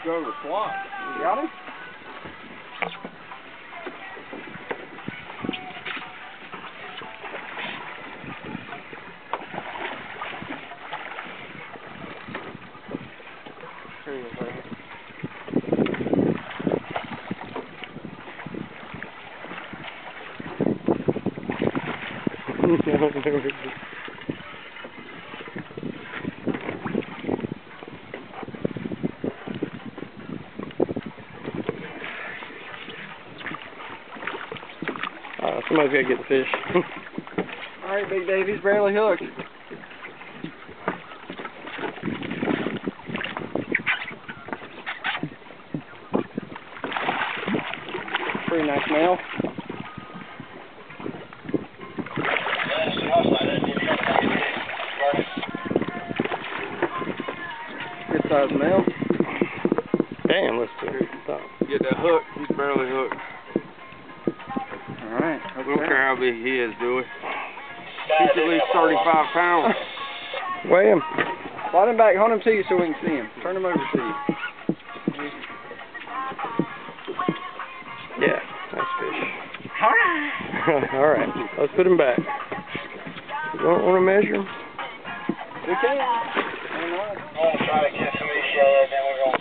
go to the slot. You got him? There he is, right here. Somebody's got to get the fish. Alright, Big Dave, he's barely hooked. Pretty nice male. Good size male. Damn, let's do it. Get that hook, he's barely hooked. Alright. I don't care how big he is, do we? He's at least 35 pounds. Weigh him. Slide him back, hold him to you so we can see him. Turn him over to you. Yeah, nice fish. Alright, let's put him back. You don't want to measure him? We can. I'm going to try to get some of these yellow, then we're going to